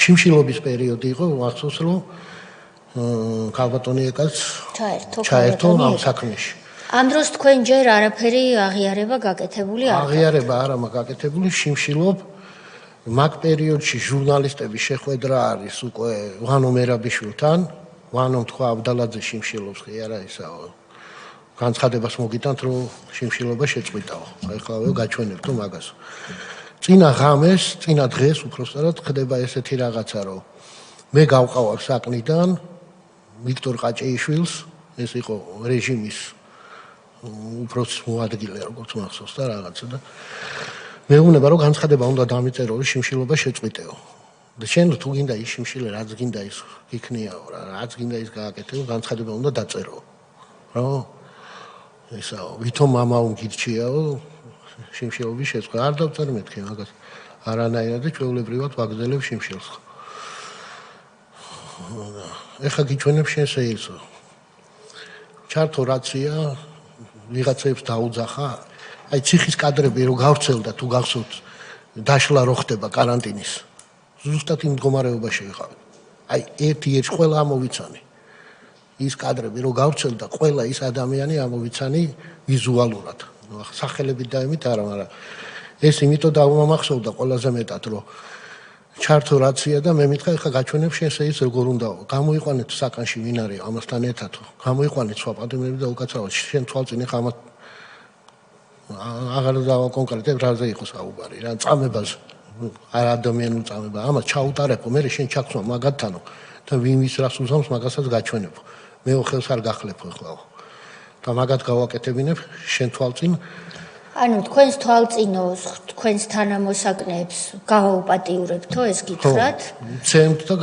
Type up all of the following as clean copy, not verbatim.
შიმშილობის პერიოდი იყო, მახსოვს რომ ქალბატონიეკაც ჩაერთო ამ საქმეში. ამ დროს თქვენ ჯერ არაფერი აღიარება გაკეთებული არ გაქვთ? აღიარება არ აქვს გაკეთებული, შიმშილობ მაგ პერიოდში ჟურნალისტების შეხვედრა არის უკვე ვანო მერაბიშვილთან, ვანომ თქვა აბდალაძე შიმშილობს კი არა ისაო. განცხადებას მოგიტანთ რომ შიმშილობა შეწყვიტაო. ეხლავე გაჩვენებთო მაგას. წინა ღამეს, წინა დღეს უпроსტად ხდება ესეთი რაღაცა რომ მე გავყავარ საკნიდან ვიქტორ ყაჭეიშვილს, ეს იყო რეჟიმის უпроსტ მოადგილე როგორც მახსოვს და რაღაცა და მეუბნება რომ განცხადება უნდა დამიწერო რომ შიმშილობა შეწყვიტეო. და შენ თუ გინდა ის შიმშილე რაც გინდა ის იქნიაო რა, რაც გინდა ის გააკეთეო, განცხადება უნდა დაწერო. რა? ესაო, ვითომ მამაო გირჩიაო შიმშილობის შეწყვეტა. არ დავწერ მეთქე მაგას. არანაირად და ჩვეულებრივად ვაგზელებ შიმშილს. ეხა გიჩვენებ შენ სეილსო. ჩართო რაცია ვიღაცებს დაუძახა. აი ციხის კადრები რო გავრცელდა თუ გახსოვთ დაშლა რო ხდება каранტინის. ზუსტად იმ მდგომარეობაში ვიყავით. აი ერთ-ერთი ყველა ამოვიცანი. ის კადრები რო გავრცელდა, ყველა ის ადამიანი ამოვიცანი ვიზუალურად. სახელებით დაემით არა, მაგრამ ეს იმიტომ დავამახსოვდა ყველაზე მეტად, რომ ჩართო რაცია და მე მითხრა, ეხა გაჩვენებ შენ სეის როგორ უნდაო. გამოიყვანეთ საკანში ვინ არის ამასთან ერთად. გამოიყვანეთ სხვა პატიმრები და უკაცრავად შენ თვალწინ ეხა ამათ აღარ დავაკონკრეტებ რაზე იყო საუბარი, რა წამებას არ ადამიანურ წამება. ამას ჩაუტარებო, მე შენ ჩაგცვა მაგათთანო და ვინ ვის რას უზამს მაგასაც გაჩვენებო. მე ხელს არ გახლებო ეხლაო. და მაგათ გავაკეთებინებ შენ თვალწინ. ანუ თქვენს თვალწინოს, თქვენს თანამოსაკნეებს გააუპატიურებთო ეს გითხრათ? ცემთ და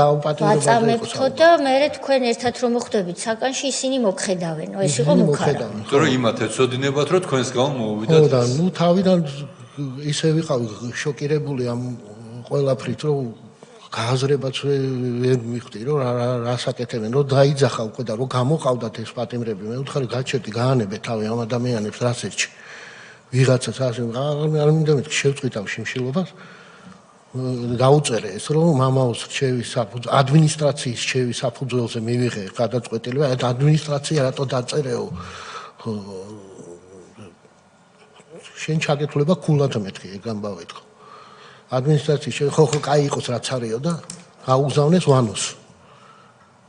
გააუპატიურებთ. ვაწამებთო და მე თქვენ ერთად რომ მოხვდებით საკანში ისინი მოგხედავენ. ეს იყო მუქარა. იმიტომ რომ იმათ ეცოდინებათ რომ თქვენს გამო მოუვიდათ. ხო და ნუ თავიდან ისე ვიყავი შოკირებული ამ ყველაფრით რომ გააზრებაც ვერ მიხვდი რომ რას აკეთებენ რომ დაიძახა უკვე და რომ გამოყავდათ ეს პატიმრები მე ვთხარი გაჩერდი გაანებე თავი ამ ადამიანებს რასერჩი ვიღაცას ასე არ მინდა მეთქი შევწყვიტავ შიმშილობას გაუწერე ეს რომ მამაოს რჩევის საფუძველ ადმინისტრაციის რჩევის საფუძველზე მივიღე გადაწყვეტილება ადმინისტრაცია რატო დაწერეო შენ ჩაგეთვლება ქულად მეთქი ეგ ამბავეთქო ადმინისტრაციის ხო კაი იყოს რაც არისო და გაუგზავნეს ვანოს